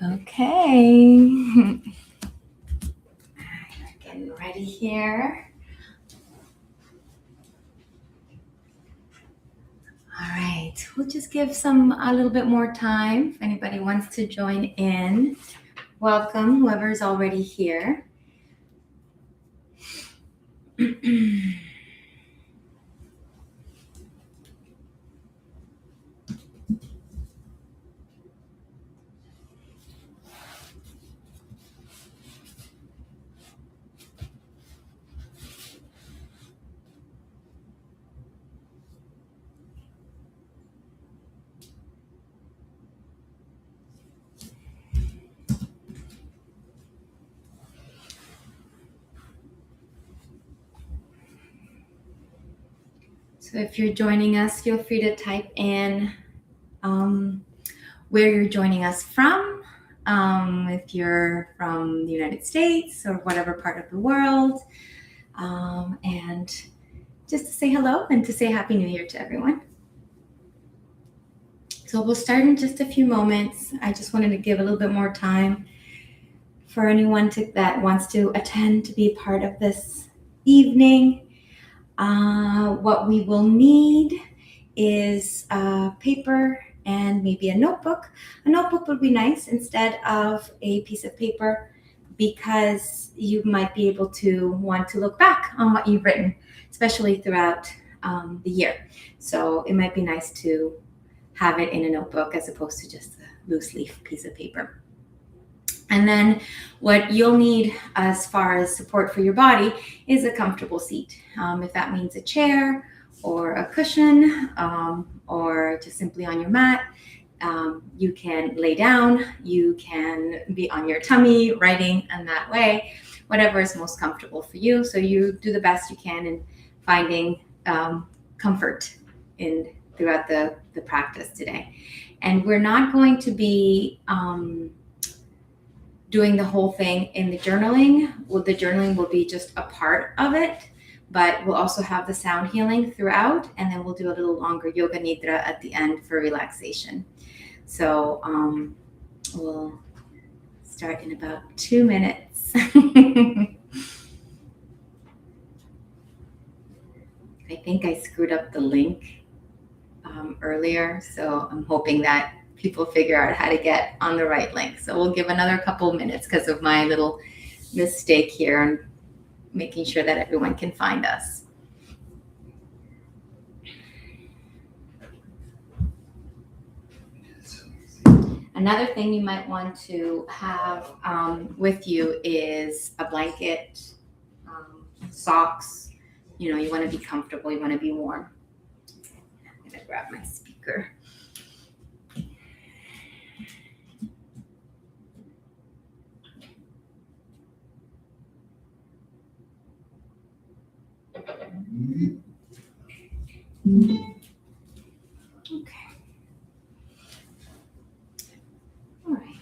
Okay. We're getting ready here. All right. We'll just give a little bit more time if anybody wants to join in. Welcome, whoever's already here. So if you're joining us, feel free to type in where you're joining us from. If you're from the United States or whatever part of the world. And just to say hello and to say Happy New Year to everyone. So we'll start in just a few moments. I just wanted to give a little bit more time for anyone that wants to attend to be part of this evening. What we will need is paper and maybe a notebook. A notebook would be nice instead of a piece of paper because you might be able to want to look back on what you've written, especially throughout the year. So it might be nice to have it in a notebook as opposed to just a loose leaf piece of paper. And then what you'll need as far as support for your body is a comfortable seat. If that means a chair or a cushion or just simply on your mat, you can lay down, you can be on your tummy writing in that way, whatever is most comfortable for you. So you do the best you can in finding comfort throughout the practice today. And we're not going to be doing the whole thing in the journaling. Well, the journaling will be just a part of it, but we'll also have the sound healing throughout, and then we'll do a little longer yoga nidra at the end for relaxation. So we'll start in about 2 minutes. I think I screwed up the link earlier, so I'm hoping that people figure out how to get on the right link. So we'll give another couple minutes because of my little mistake here and making sure that everyone can find us. Another thing you might want to have with you is a blanket, socks. You want to be comfortable, you want to be warm. I'm going to grab my speaker. Okay. All right.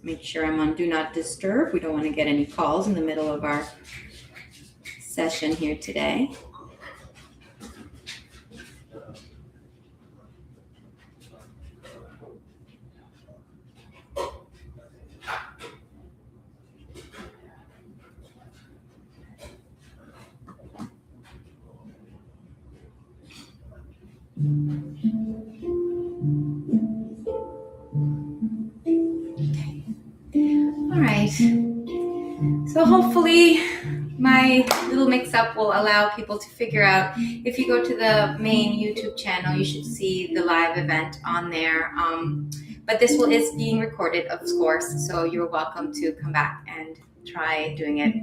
Make sure I'm on Do Not Disturb. We don't want to get any calls in the middle of our session here today. All right. So hopefully my little mix-up will allow people to figure out. If you go to the main YouTube channel, you should see the live event on there. But this is being recorded, of course, so you're welcome to come back and try doing it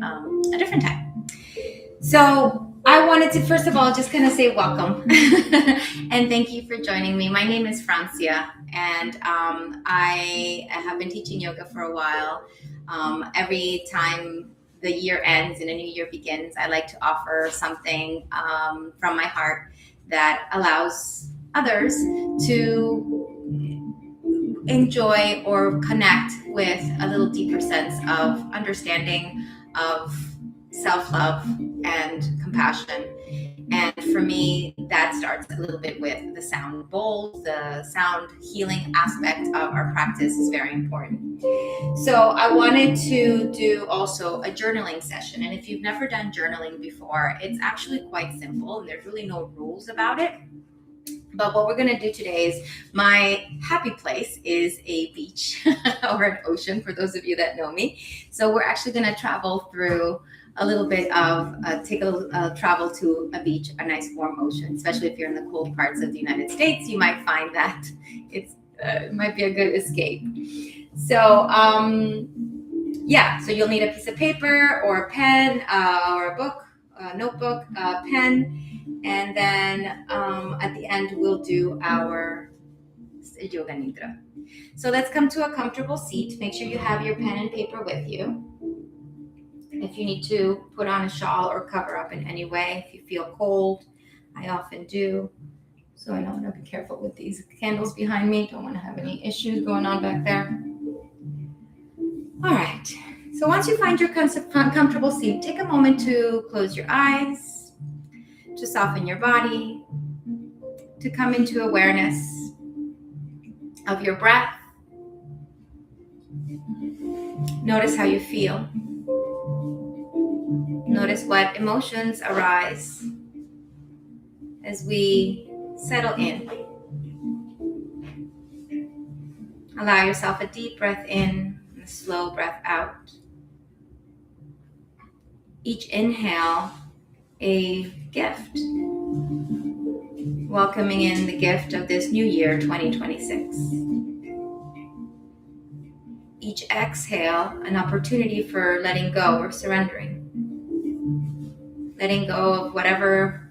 a different time. So I wanted to, first of all, just kind of say welcome and thank you for joining me. My name is Francia, and I have been teaching yoga for a while. Every time the year ends and a new year begins, I like to offer something from my heart that allows others to enjoy or connect with a little deeper sense of understanding, of self-love and compassion. And for me, that starts a little bit with the sound bowls. The sound healing aspect of our practice is very important. So I wanted to do also a journaling session. And if you've never done journaling before, it's actually quite simple and there's really no rules about it. But what we're going to do today is, my happy place is a beach or an ocean, for those of you that know me. So we're actually going to travel through a little bit of, travel to a beach, a nice warm ocean, especially if you're in the cold parts of the United States. You might find that it might be a good escape. So, so you'll need a piece of paper or a pen or a book, a notebook, a pen. And then at the end, we'll do our yoga nidra. So let's come to a comfortable seat. Make sure you have your pen and paper with you. If you need to put on a shawl or cover up in any way, if you feel cold, I often do. So I know I'm going to be careful with these candles behind me. Don't want to have any issues going on back there. All right. So once you find your comfortable seat, take a moment to close your eyes, to soften your body, to come into awareness of your breath. Notice how you feel. Notice what emotions arise as we settle in. Allow yourself a deep breath in and a slow breath out. Each inhale, a gift. Welcoming in the gift of this new year, 2026. Each exhale, an opportunity for letting go or surrendering. Letting go of whatever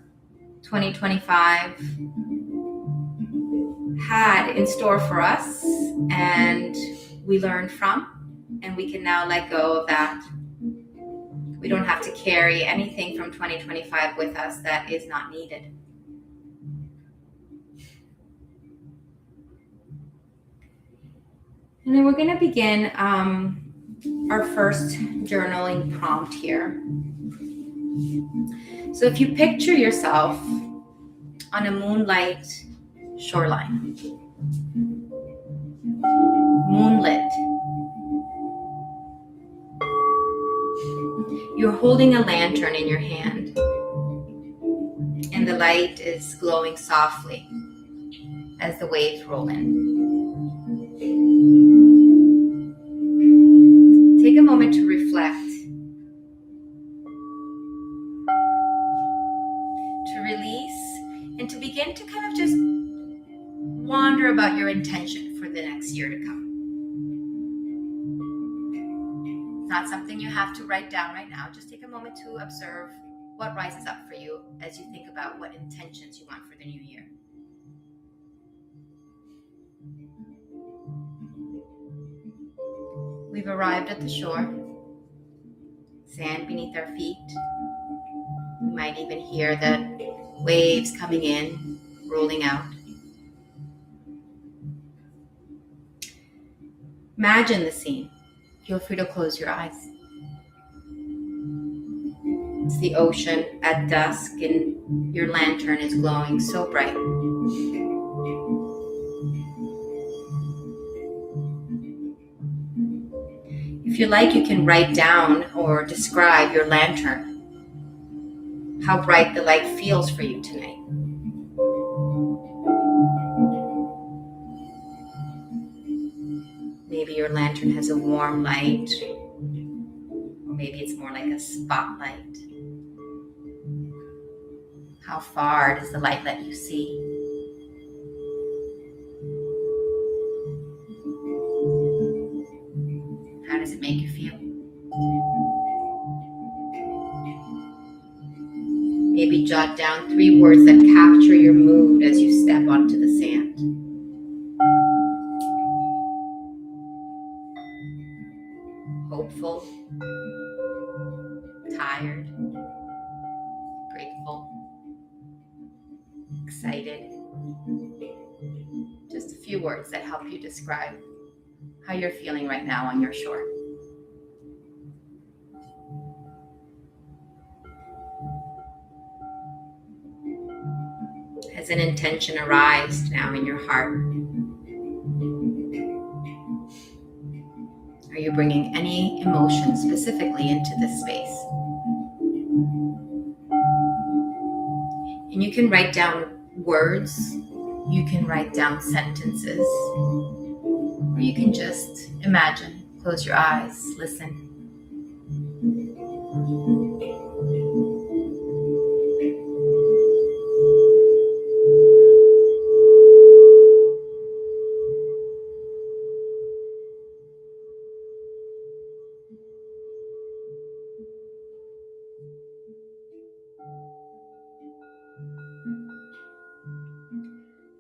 2025 had in store for us and we learned from, and we can now let go of that. We don't have to carry anything from 2025 with us that is not needed. And then we're going to begin our first journaling prompt here. So if you picture yourself on a moonlight shoreline, moonlit, you're holding a lantern in your hand, and the light is glowing softly as the waves roll in. Take a moment to reflect, to release, and to begin to kind of just wander about your intention for the next year to come. It's not something you have to write down right now. Just take a moment to observe what rises up for you as you think about what intentions you want for the new year. We've arrived at the shore. Sand beneath our feet. We might even hear the waves coming in, rolling out. Imagine the scene. Feel free to close your eyes. It's the ocean at dusk and your lantern is glowing so bright. If you like, you can write down or describe your lantern, how bright the light feels for you tonight. Maybe your lantern has a warm light, or maybe it's more like a spotlight. How far does the light let you see? How does it make you feel? Maybe jot down 3 words that capture your mood as you step onto the sand. Hopeful, tired, grateful, excited. Just a few words that help you describe how you're feeling right now on your shore. Has an intention arise now in your heart? Are you bringing any emotion specifically into this space? And you can write down words, you can write down sentences, or you can just imagine, close your eyes, listen.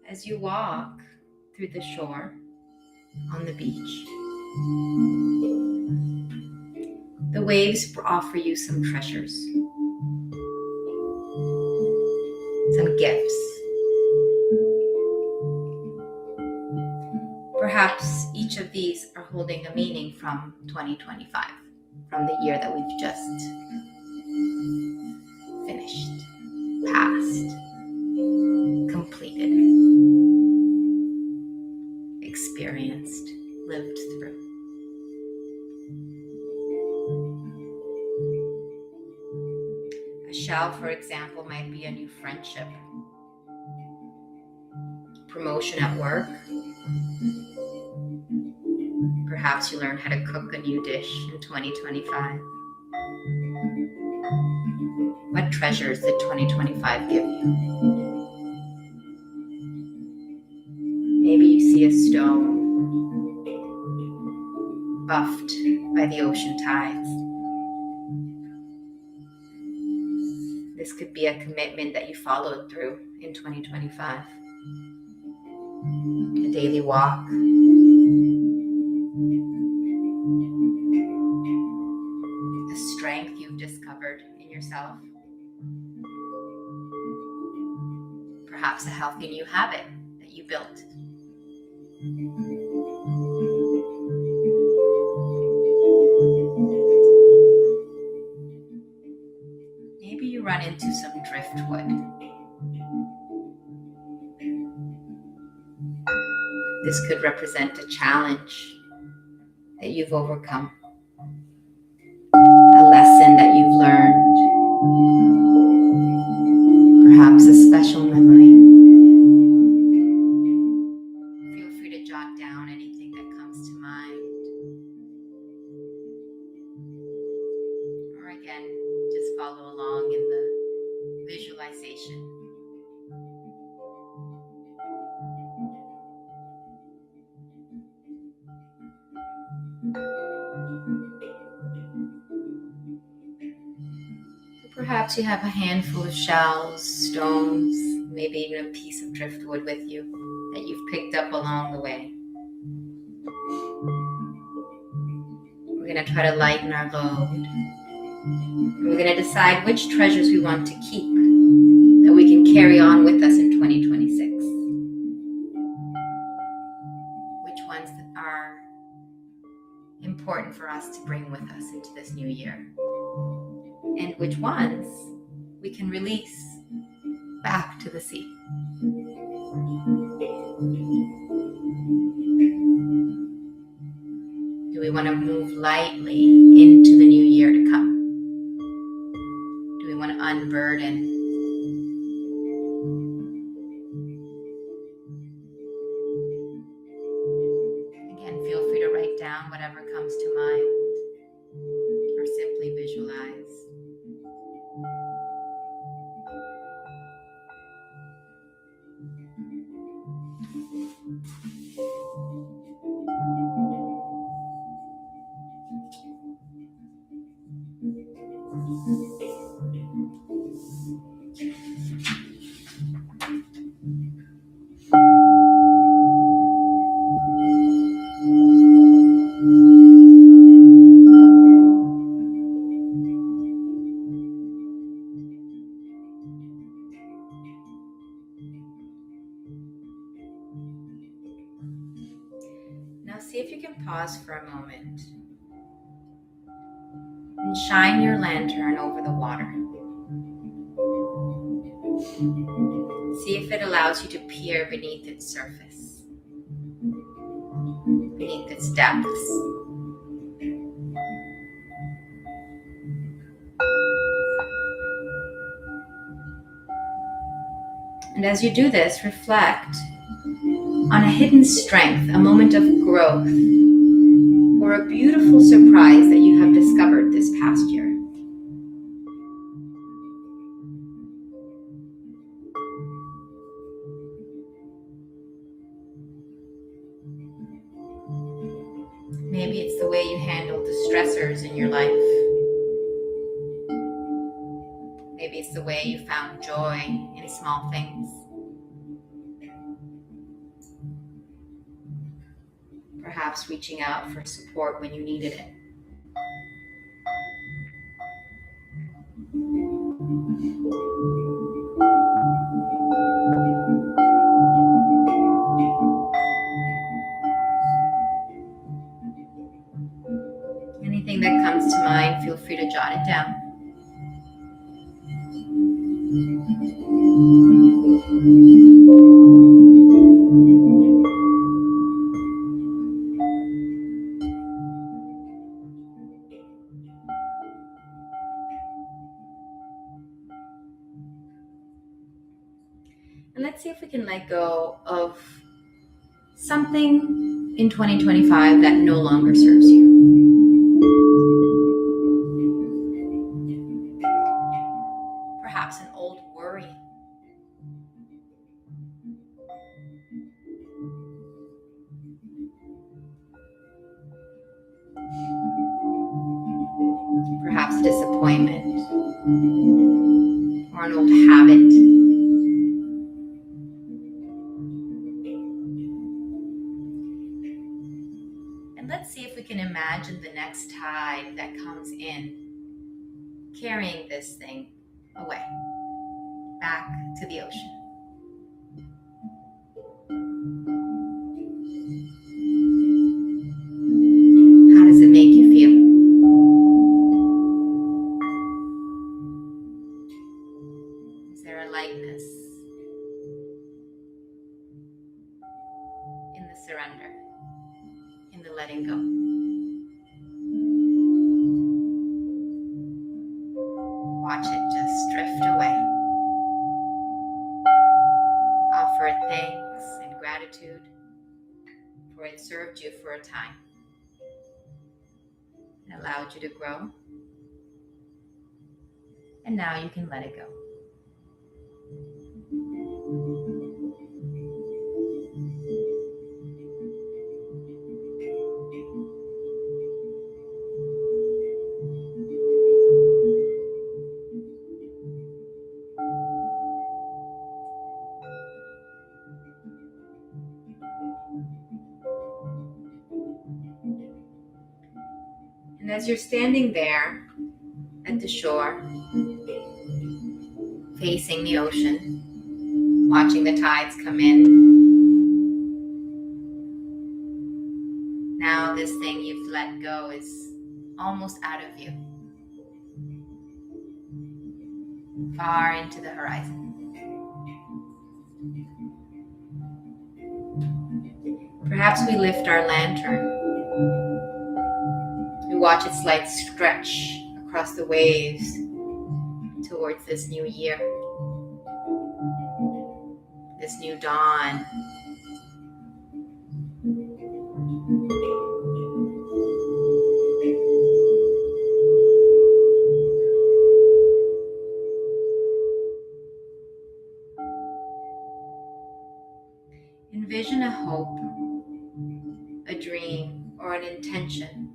As you walk through the shore on the beach, the waves offer you some treasures, some gifts. Perhaps each of these are holding a meaning from 2025, from the year that we've just finished, passed, completed, experienced, lived through. A shell, for example, might be a new friendship, promotion at work. Perhaps you learn how to cook a new dish in 2025. What treasures did 2025 give you? Maybe you see a stone buffed by the ocean tides. This could be a commitment that you followed through in 2025. A daily walk. A strength you've discovered in yourself. Perhaps a healthy new habit that you built. Maybe you run into some driftwood. This could represent a challenge that you've overcome, a lesson that you've learned, perhaps a special memory. Feel free to jot down anything that comes to mind. Or again, just follow along in the visualization. Perhaps you have a handful of shells, stones, maybe even a piece of driftwood with you that you've picked up along the way. We're going to try to lighten our load. We're going to decide which treasures we want to keep that we can carry on with us in 2026. Which ones are important for us to bring with us into this new year. And which ones we can release back to the sea. Do we want to move lightly into the new year to come? Do we want to unburden? Again, feel free to write down whatever comes to mind or simply visualize. Now see if you can pause for a moment and shine your lantern over the water. See if it allows you to peer beneath its surface, beneath its depths. And as you do this, reflect on a hidden strength, a moment of growth, or a beautiful surprise that you have discovered this past year. Maybe it's the way you handle the stressors in your life. Maybe it's the way you found joy in small things. Perhaps reaching out for support when you needed it. Anything that comes to mind, feel free to jot it down. And let's see if we can let go of something in 2025 that no longer serves you. Perhaps an old worry. Perhaps a disappointment or an old habit. And let's see if we can imagine the next tide that comes in, carrying this thing away, back to the ocean. How does it make you feel? Is there a lightness in the surrender, in the letting go? Watch it just drift away. Offer it thanks and gratitude for it served you for a time. It allowed you to grow. And now you can let it go. And as you're standing there at the shore, facing the ocean, watching the tides come in, now this thing you've let go is almost out of view, far into the horizon. Perhaps we lift our lantern. We watch its light stretch across the waves towards this new year, this new dawn. Envision a hope, a dream, or an intention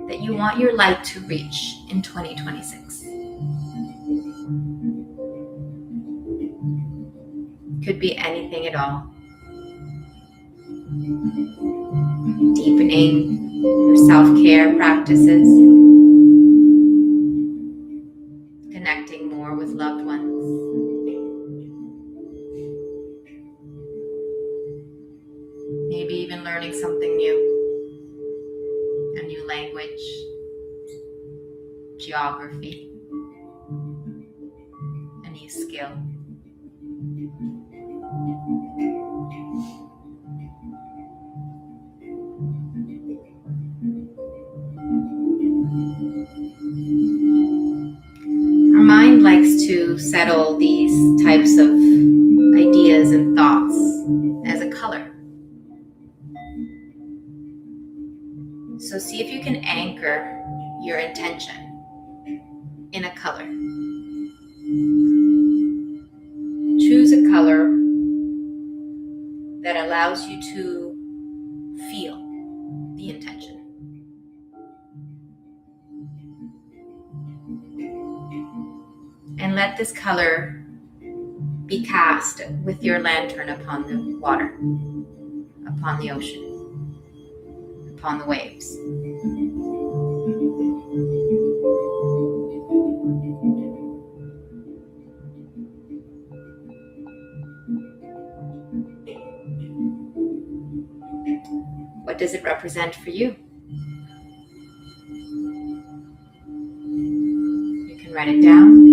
that you want your light to reach in 2026. Could be anything at all. Deepening your self-care practices, connecting more with loved ones, maybe even learning something new, a new language, geography, a new skill. mind likes to settle these types of ideas and thoughts as a color. So see if you can anchor your intention in a color. Choose a color that allows you to feel the intention. And let this color be cast with your lantern upon the water, upon the ocean, upon the waves. What does it represent for you? You can write it down,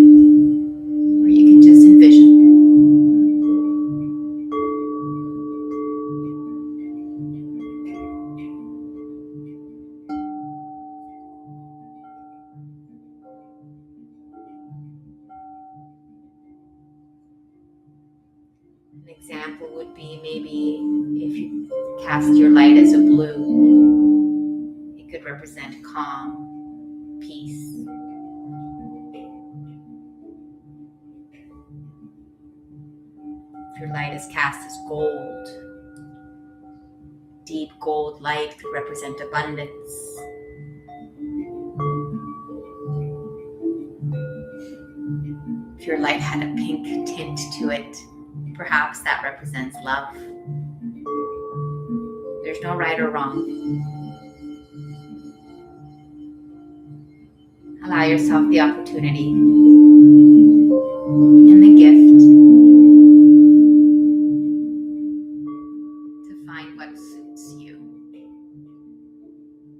or you can just envision. An example would be maybe if you cast your light as a blue, it could represent calm, peace. If your light is cast as gold, deep gold light could represent abundance. If your light had a pink tint to it, perhaps that represents love. There's no right or wrong. Allow yourself the opportunity and the gift to find what suits you.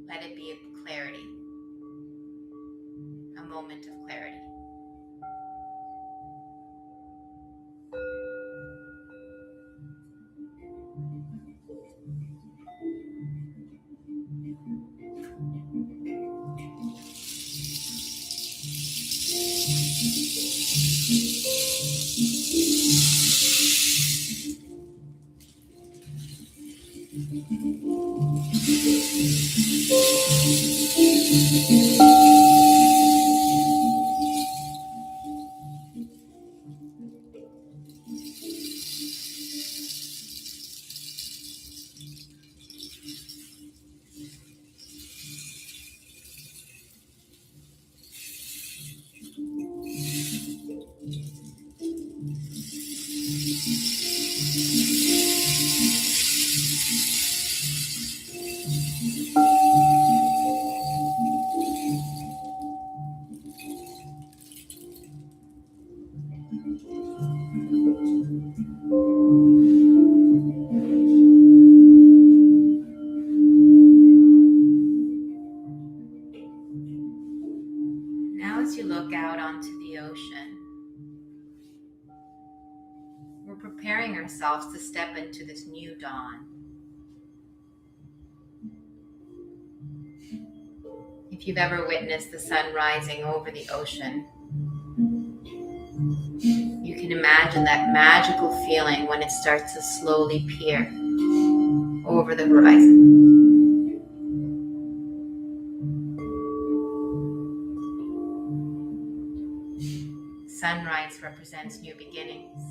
Let it be a clarity, a moment of clarity. Now as you look out onto the ocean, we're preparing ourselves to step into this new dawn. If you've ever witnessed the sun rising over the ocean, you can imagine that magical feeling when it starts to slowly peer over the horizon. Sunrise represents new beginnings,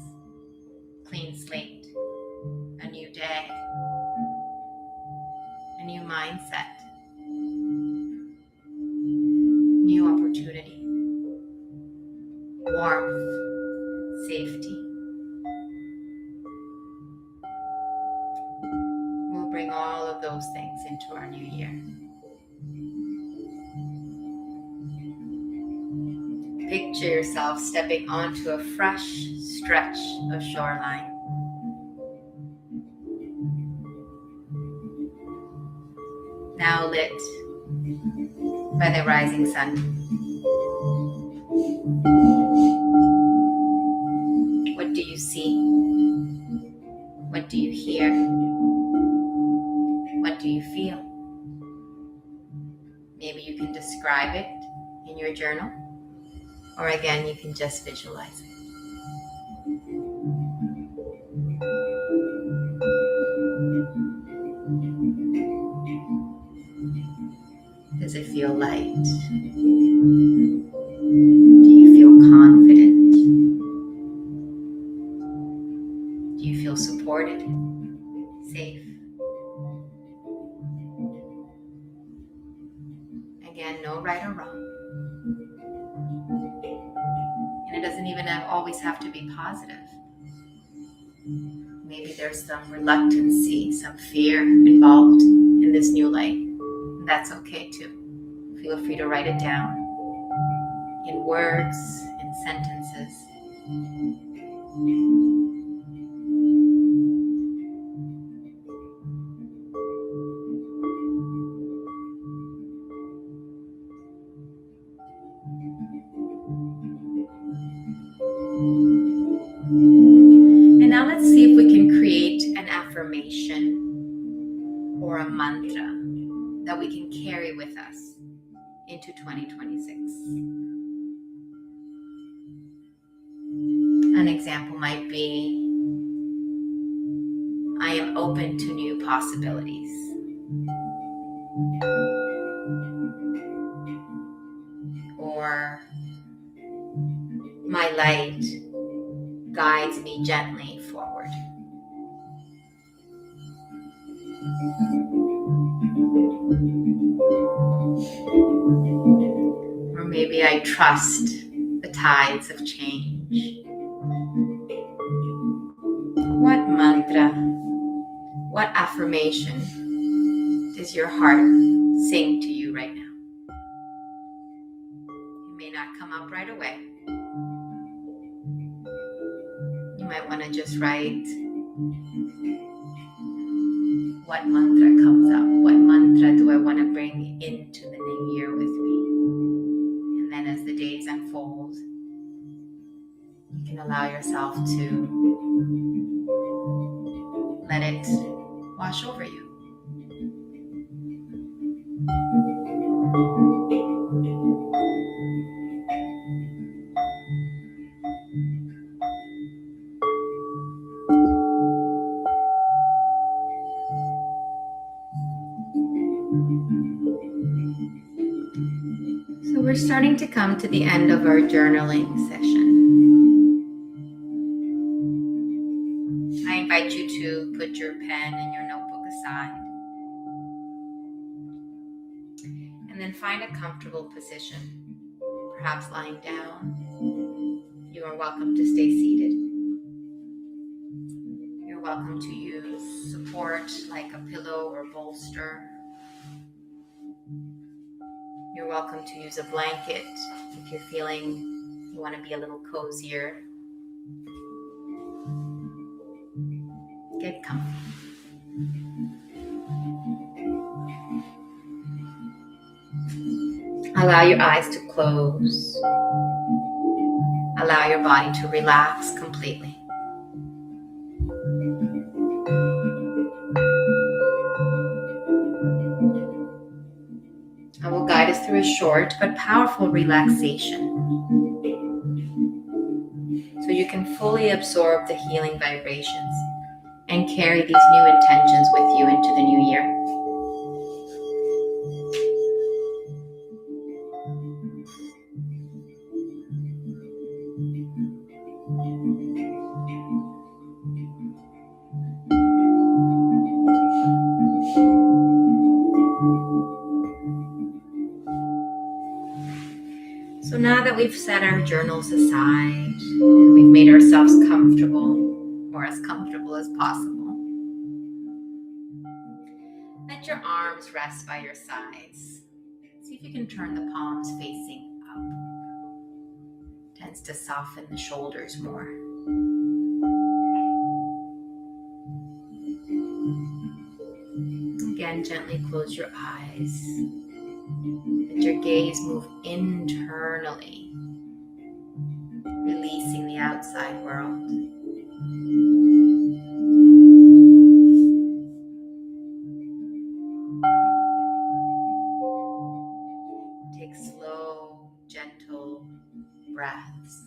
clean slate, a new day, a new mindset, new opportunity, warmth, safety. We'll bring all of those things into our new year. Picture yourself stepping onto a fresh stretch of shoreline. Now lit by the rising sun. What do you see? What do you hear? What do you feel? Maybe you can describe it in your journal. Or again, you can just visualize it. Does it feel light? Do you feel confident? Do you feel supported? Safe? Again, no right or wrong. And it doesn't even always have to be positive. Maybe there's some reluctancy, some fear involved in this new light. And that's okay too. Feel free to write it down in words, in sentences. And now let's see if we can create an affirmation or a mantra that we can carry with us into 2026. An example might be, I am open to new possibilities. Or, my light guides me gently forward. Or maybe I trust the tides of change. What mantra, what affirmation does your heart sing to you right now? It may not come up right away. You might want to just write what mantra comes up. What mantra do I want to bring into the new year with me? And then as the days unfold, you can allow yourself to let it wash over you. So we're starting to come to the end of our journaling session. I invite you to put your pen and your notebook aside. And then find a comfortable position, perhaps lying down. You are welcome to stay seated. You're welcome to use support like a pillow or bolster. You're welcome to use a blanket if you're feeling you want to be a little cozier. Get comfy. Allow your eyes to close. Allow your body to relax completely. I will guide us through a short but powerful relaxation so you can fully absorb the healing vibrations and carry these new intentions with you into the new year. So now that we've set our journals aside and we've made ourselves comfortable, or as comfortable as possible, let your arms rest by your sides. See if you can turn the palms facing up. Tends to soften the shoulders more. Again, gently close your eyes. Let your gaze move internally, releasing the outside world. Take slow, gentle breaths.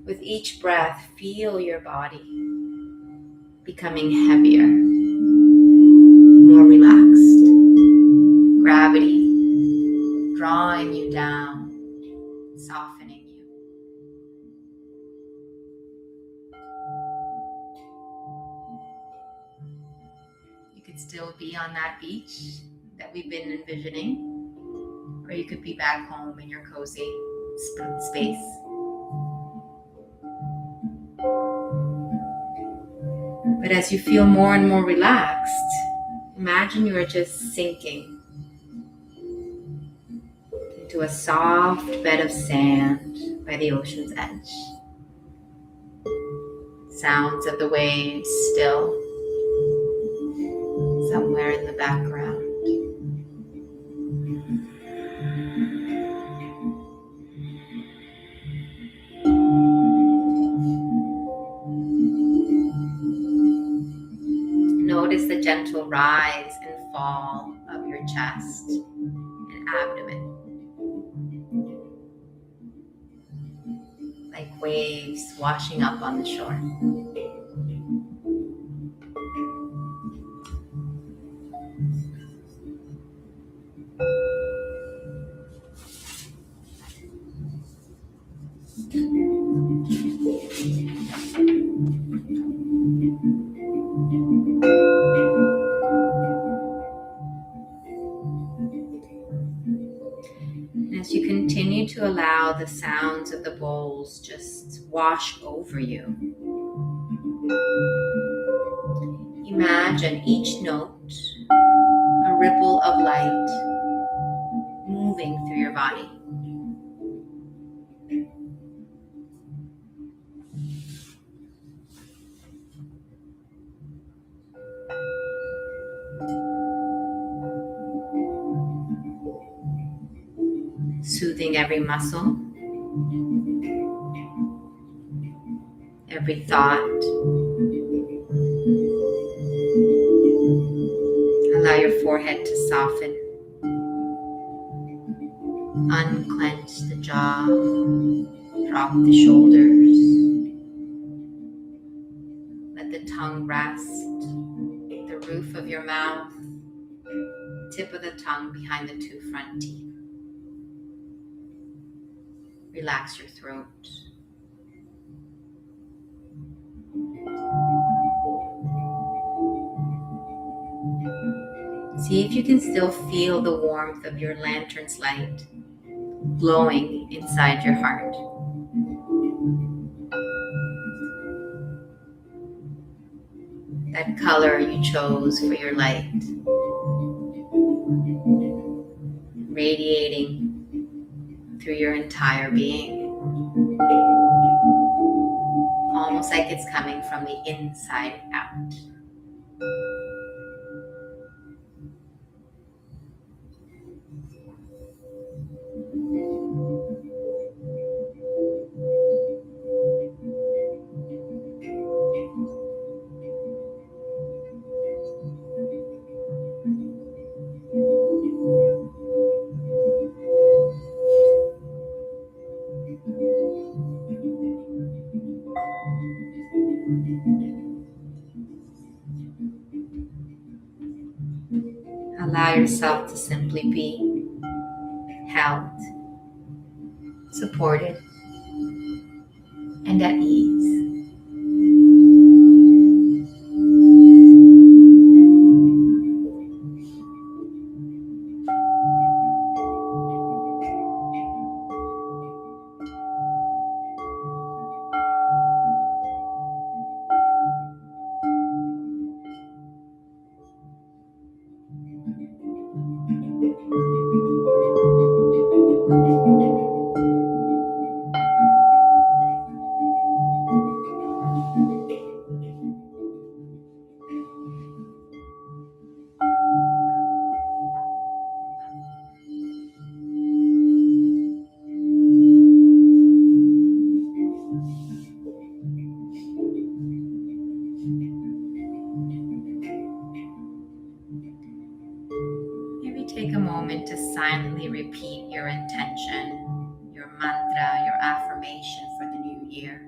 With each breath, feel your body becoming heavier, more relaxed. Gravity drawing you down, softening you. You could still be on that beach that we've been envisioning, or you could be back home in your cozy space. But as you feel more and more relaxed, imagine you are just sinking into a soft bed of sand by the ocean's edge. Sounds of the waves still somewhere in the background. Notice the gentle rise and fall of your chest and abdomen, like waves washing up on the shore. As you continue to allow the sounds of the bowls just wash over you, imagine each note a ripple of light moving through your body. Soothing every muscle, every thought. Allow your forehead to soften. Unclench the jaw, drop the shoulders. Let the tongue rest, the roof of your mouth, tip of the tongue behind the two front teeth. Relax your throat. See if you can still feel the warmth of your lantern's light glowing inside your heart. That color you chose for your light, radiating through your entire being, almost like it's coming from the inside out. Allow yourself to simply be held, supported, and at ease. take a moment to silently repeat your intention, your mantra, your affirmation for the new year.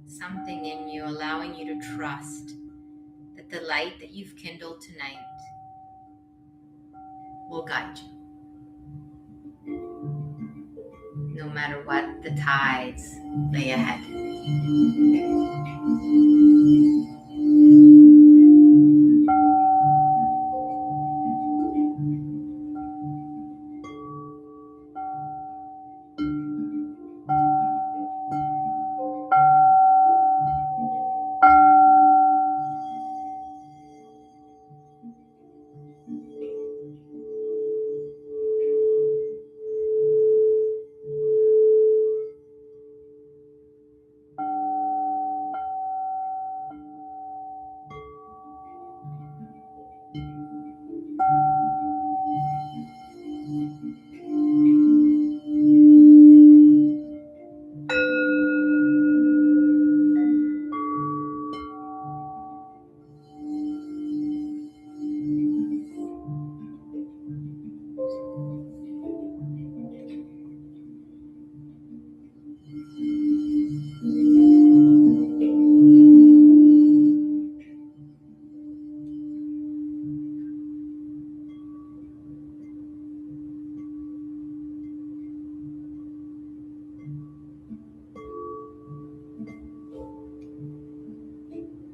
Something in you allowing you to trust that the light that you've kindled tonight will guide you, no matter what the tides lay ahead.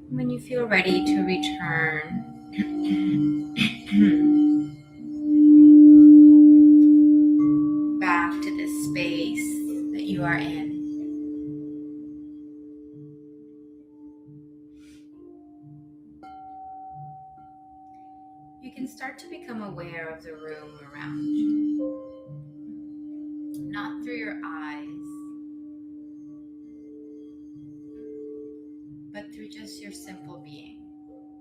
When you feel ready to return, back to the space that you are in, you can start to become aware of the room around you, not through your eyes, but through just your simple being.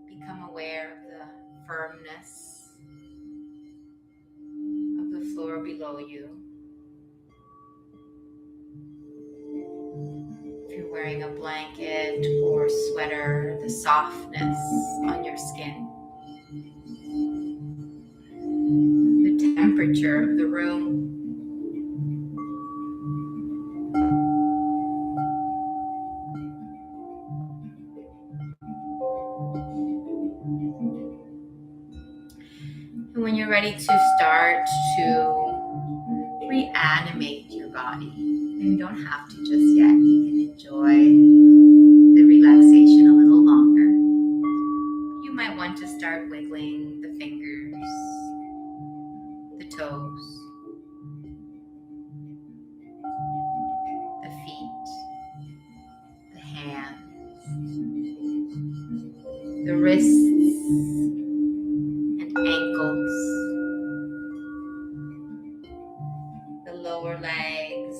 Become aware of the firmness of the floor below you. If you're wearing a blanket or sweater, the softness on your skin. The temperature of the room. And when you're ready to start to reanimate your body, and you don't have to just yet, you can enjoy the relaxation a little longer. You might want to start wiggling the fingers, the toes, the feet, the hands, the wrists, ankles, the lower legs,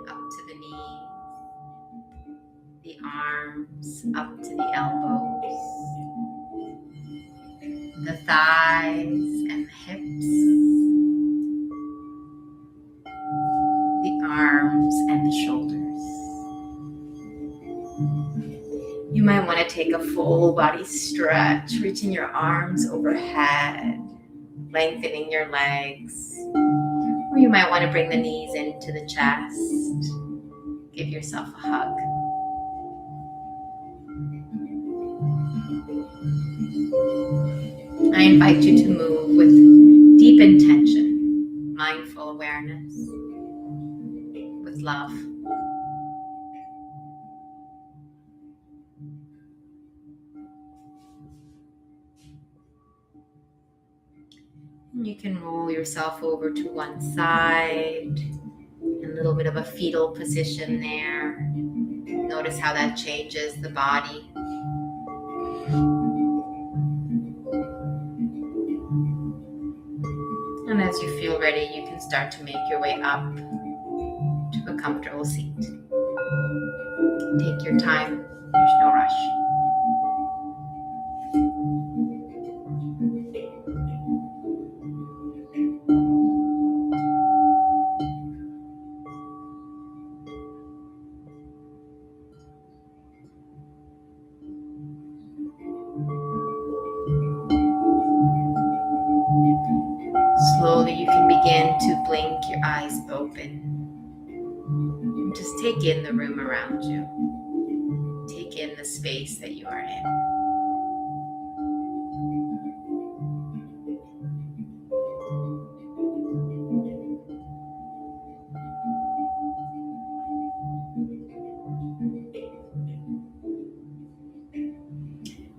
up to the knees, the arms up to the elbows, the thighs and the hips, the arms and the shoulders. You might want to take a full body stretch, reaching your arms overhead, lengthening your legs. Or you might want to bring the knees into the chest. Give yourself a hug. I invite you to move with deep intention, mindful awareness, with love. You can roll yourself over to one side, a little bit of a fetal position there. Notice how that changes the body. And as you feel ready, you can start to make your way up to a comfortable seat. Take your time, there's no rush. blink your eyes open. Just take in the room around you. Take in the space that you are in.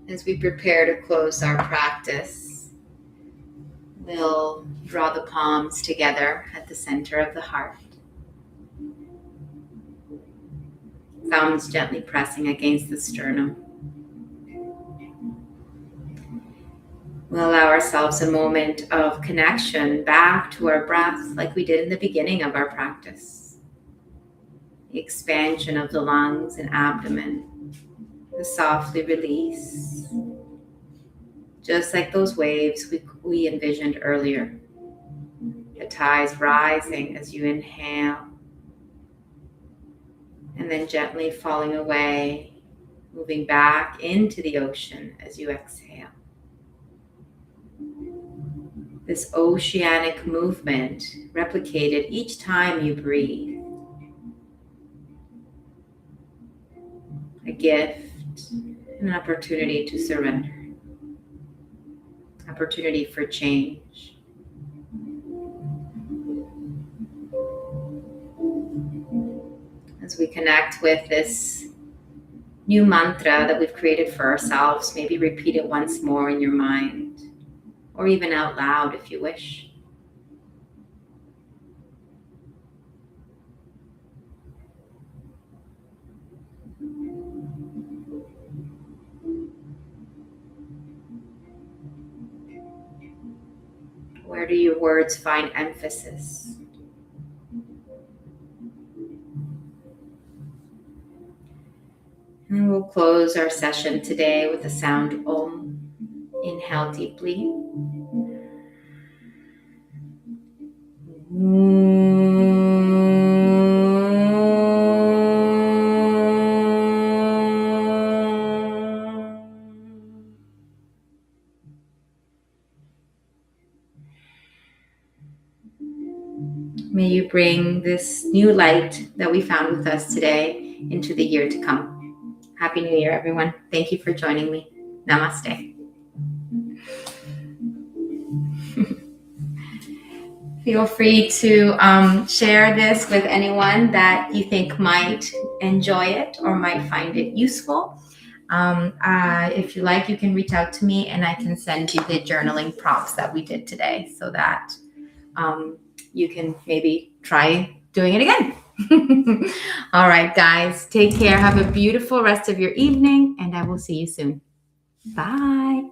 As we prepare to close our practice, we'll draw the palms together at the center of the heart. Thumbs gently pressing against the sternum. We'll allow ourselves a moment of connection back to our breath like we did in the beginning of our practice. The expansion of the lungs and abdomen, the softly release, just like those waves we envisioned earlier. The tides rising as you inhale, and then gently falling away, moving back into the ocean as you exhale. This oceanic movement replicated each time you breathe. A gift, an opportunity to surrender. Opportunity for change. As we connect with this new mantra that we've created for ourselves, maybe repeat it once more in your mind, or even out loud if you wish. Where do your words find emphasis? And we'll close our session today with the sound Om. Inhale deeply. May you bring this new light that we found with us today into the year to come. Happy New Year, everyone. Thank you for joining me. Namaste. Feel free to share this with anyone that you think might enjoy it or might find it useful. If you like, you can reach out to me and I can send you the journaling prompts that we did today so that you can maybe try doing it again. All right, guys, take care. Have a beautiful rest of your evening, and I will see you soon. Bye.